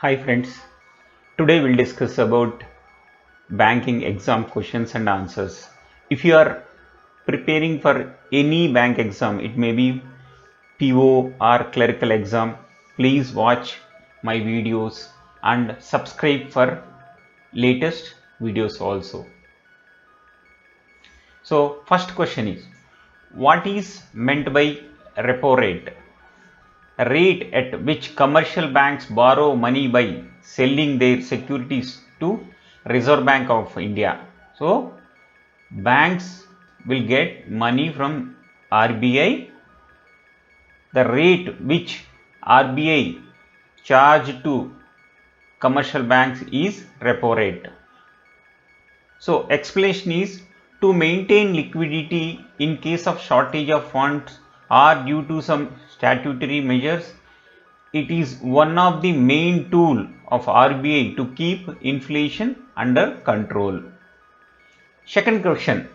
Hi friends, today we'll discuss about banking exam questions and answers. If you are preparing for any bank exam, it may be PO or clerical exam, please watch my videos and subscribe for latest videos also. So first question is, what is meant by repo rate? Rate at which commercial banks borrow money by selling their securities to Reserve Bank of India. So banks will get money from RBI. The rate which RBI charge to commercial banks is repo rate. So explanation is, to maintain liquidity in case of shortage of funds or due to some statutory measures, it is one of the main tool of RBI to keep inflation under control. Second question,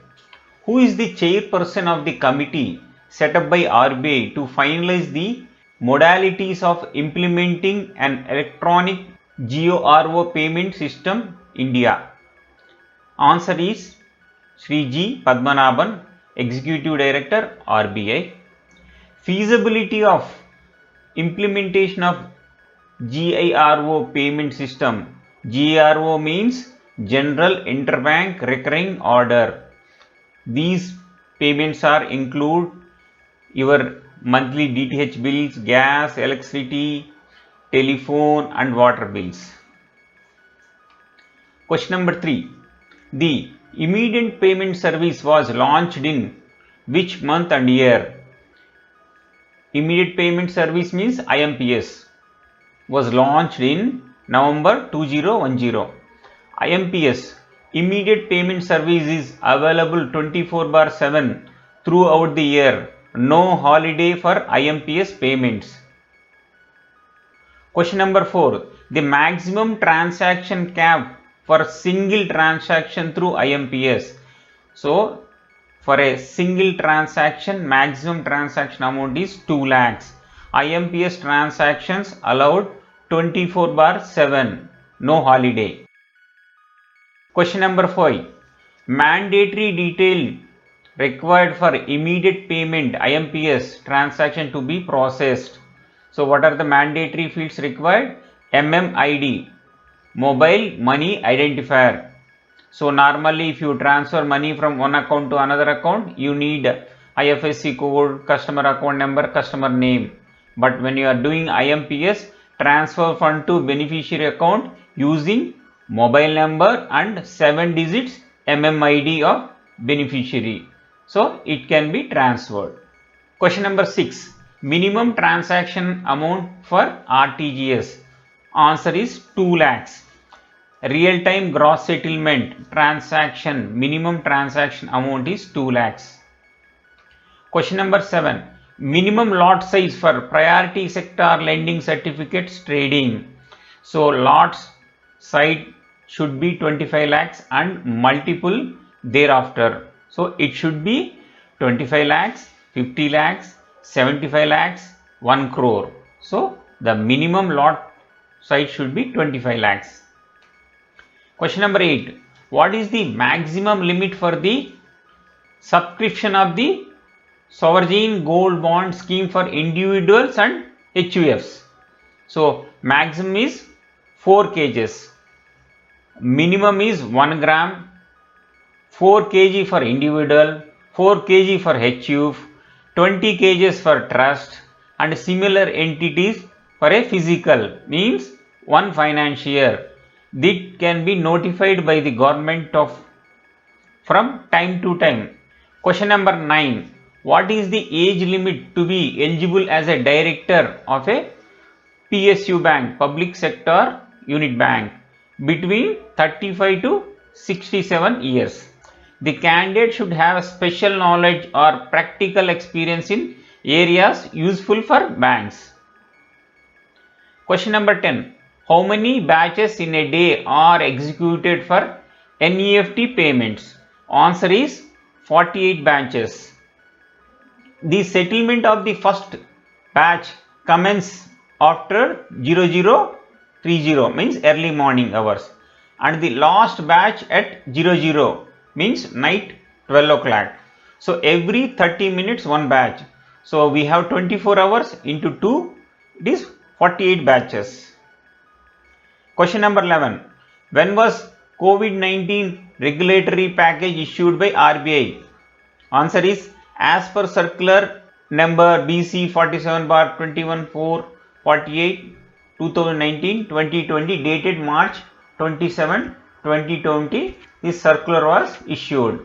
who is the chairperson of the committee set up by RBI to finalize the modalities of implementing an electronic GORO payment system India? Answer is Sri G. Padmanabhan, Executive Director, RBI. Feasibility of implementation of GIRO payment system. GIRO means General Interbank Recurring Order. These payments are include your monthly DTH bills, gas, electricity, telephone and water bills. Question number 3. The immediate payment service was launched in which month and year? Immediate payment service means IMPS was launched in November 2010. IMPS, immediate payment service, is available 24/7 throughout the year. No holiday for IMPS payments. Question number 4. The maximum transaction cap for single transaction through IMPS. So, for a single transaction, maximum transaction amount is 2 lakhs. IMPS transactions allowed 24/7, no holiday. Question number 5. Mandatory detail required for immediate payment IMPS transaction to be processed. So what are the mandatory fields required? MMID, mobile money identifier. So normally if you transfer money from one account to another account, you need IFSC code, customer account number, customer name. But when you are doing IMPS, transfer fund to beneficiary account using mobile number and 7 digits MMID of beneficiary. So it can be transferred. Question number 6. Minimum transaction amount for RTGS. Answer is 2 lakhs. Real-time gross settlement transaction minimum transaction amount is 2 lakhs. Question number 7. Minimum lot size for priority sector lending certificates trading. So lots size should be 25 lakhs and multiple thereafter. So it should be 25 lakhs, 50 lakhs, 75 lakhs, 1 crore. So the minimum lot size should be 25 lakhs. Question number 8. What is the maximum limit for the subscription of the sovereign gold bond scheme for individuals and HUFs? So maximum is 4 kgs. Minimum is 1 gram. 4 kg for individual, 4 kg for HUF, 20 kgs for trust and similar entities for a physical, means one financier. That can be notified by the government from time to time. Question number 9. What is the age limit to be eligible as a director of a PSU bank, public sector unit bank? Between 35 to 67 years. The candidate should have special knowledge or practical experience in areas useful for banks. Question number 10. How many batches in a day are executed for NEFT payments? Answer is 48 batches. The settlement of the first batch commences after 00 30 means early morning hours, and the last batch at 00 means night 12 o'clock. So every 30 minutes one batch. So we have 24 hours into 2, it is 48 batches. Question number 11. When was COVID-19 regulatory package issued by RBI? Answer is as per circular number BC 47/21/448 2019-2020 dated March 27, 2020. This circular was issued.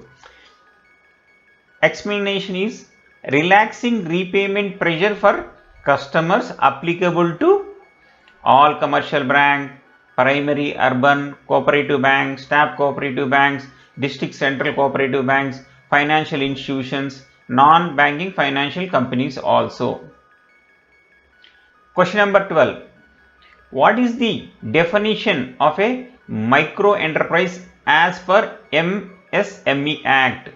Explanation is relaxing repayment pressure for customers applicable to all commercial bank, primary, urban, cooperative banks, staff cooperative banks, district central cooperative banks, financial institutions, non-banking financial companies also. Question number 12. What is the definition of a micro enterprise as per MSME Act?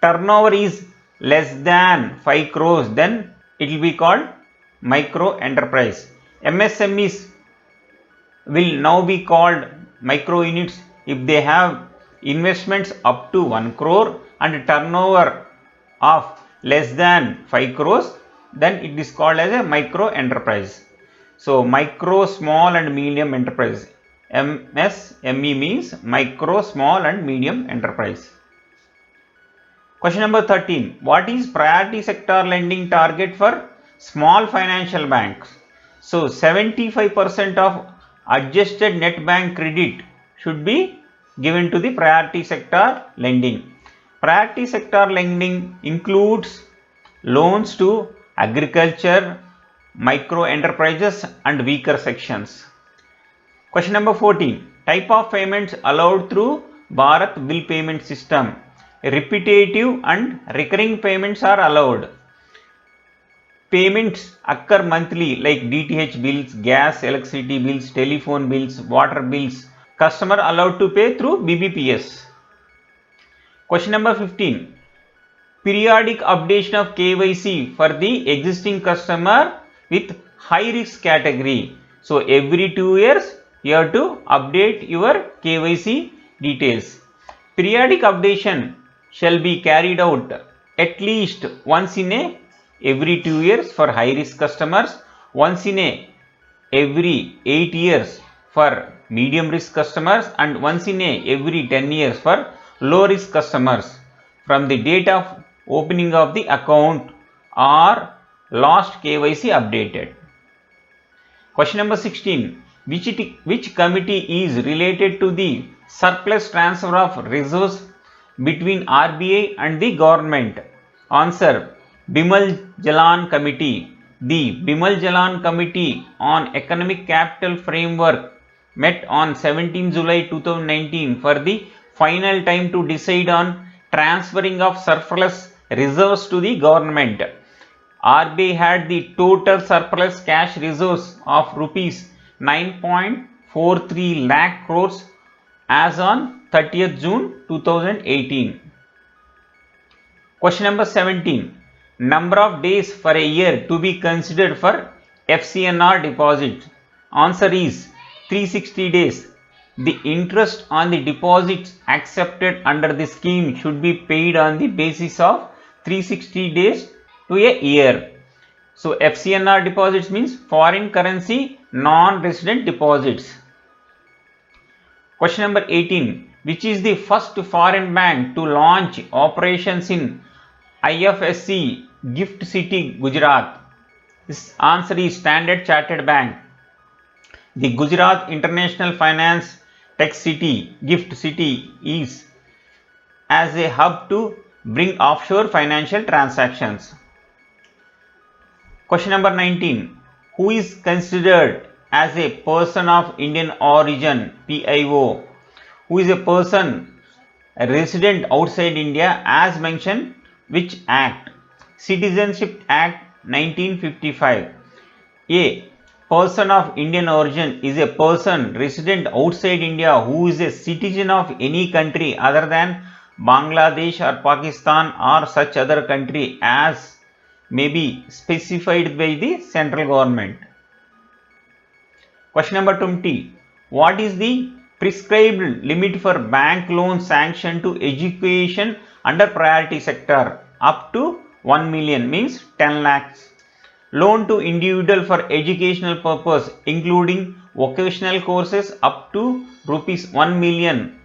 Turnover is less than 5 crores, then it will be called micro enterprise. MSMEs will now be called micro units if they have investments up to 1 crore and turnover of less than 5 crores, then it is called as a micro enterprise. So micro, small and medium enterprise. MSME means micro, small and medium enterprise. Question number 13. What is priority sector lending target for small financial banks? So 75% of adjusted net bank credit should be given to the priority sector lending. Priority sector lending includes loans to agriculture, micro enterprises and weaker sections. Question number 14. Type of payments allowed through Bharat bill payment system. Repetitive and recurring payments are allowed. Payments occur monthly like DTH bills, gas, electricity bills, telephone bills, water bills. Customer allowed to pay through BBPS. Question number 15. Periodic updation of KYC for the existing customer with high risk category. So every 2 years you have to update your KYC details. Periodic updation shall be carried out at least once in every 2 years for high risk customers, once in every 8 years for medium risk customers, and once in every 10 years for low risk customers from the date of opening of the account or last KYC updated. Question number 16. Which committee is related to the surplus transfer of reserves between RBI and the government? Answer. Bimal Jalan Committee. The Bimal Jalan Committee on Economic Capital Framework met on 17 July 2019 for the final time to decide on transferring of surplus reserves to the government. RBI had the total surplus cash reserves of rupees 9.43 lakh crores as on 30th June 2018. Question number 17. Number of days for a year to be considered for FCNR deposit. Answer is 360 days. The interest on the deposits accepted under the scheme should be paid on the basis of 360 days to a year. So FCNR deposits means foreign currency non-resident deposits. Question number 18. Which is the first foreign bank to launch operations in IFSC Gift City, Gujarat? This answer is Standard Chartered Bank. The Gujarat International Finance Tech City, Gift City, is as a hub to bring offshore financial transactions. Question number 19. Who is considered as a person of Indian origin, PIO? Who is a person resident outside India as mentioned which Act? Citizenship Act 1955. A person of Indian origin is a person resident outside India who is a citizen of any country other than Bangladesh or Pakistan or such other country as may be specified by the central government. Question number 20. What is the prescribed limit for bank loan sanction to education under priority sector? Up to 1 million means 10 lakhs. Loan to individual for educational purpose including vocational courses up to rupees 1 million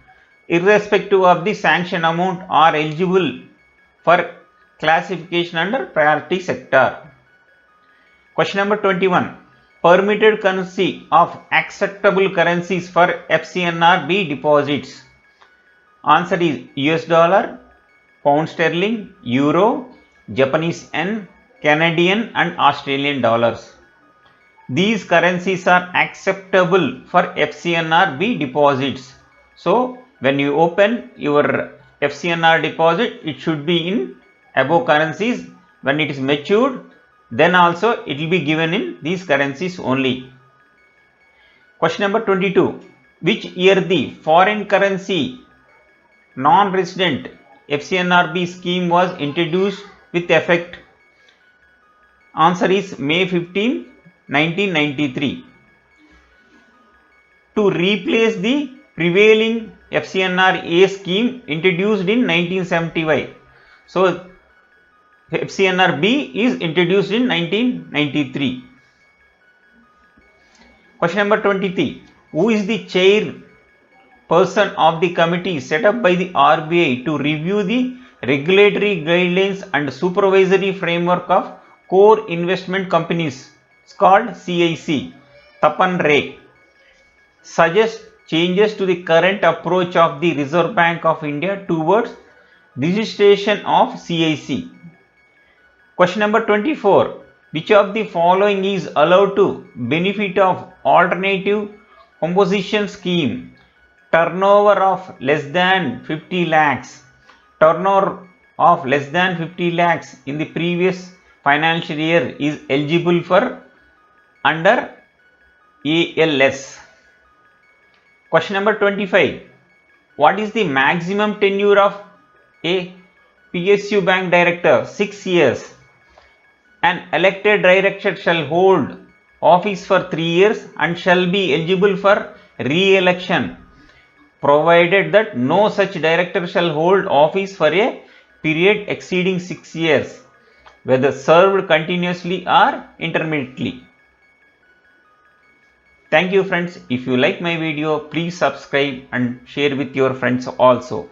irrespective of the sanction amount are eligible for classification under priority sector. Question number 21. Permitted currency of acceptable currencies for FCNRB deposits. Answer is US dollar, pound sterling, euro, Japanese yen, Canadian and Australian dollars. These currencies are acceptable for FCNRB deposits. So, when you open your FCNR deposit, it should be in above currencies. When it is matured, then also it will be given in these currencies only. Question number 22. Which year the foreign currency non-resident FCNRB scheme was introduced with effect? Answer is May 15, 1993. To replace the prevailing FCNRA scheme introduced in 1975. So, FCNRB is introduced in 1993. Question number 23. Who is the chairperson of the committee set up by the RBI to review the regulatory guidelines and supervisory framework of core investment companies? It's called CIC. Tapan Ray. Suggest changes to the current approach of the Reserve Bank of India towards registration of CIC. Question number 24. Which of the following is allowed to benefit of alternative composition scheme? Turnover of less than 50 lakhs. Turnover of less than 50 lakhs in the previous financial year is eligible for under ALS. Question number 25. What is the maximum tenure of a PSU bank director? 6 years. An elected director shall hold office for 3 years and shall be eligible for re-election, provided that no such director shall hold office for a period exceeding 6 years, whether served continuously or intermittently. Thank you friends. If you like my video, please subscribe and share with your friends also.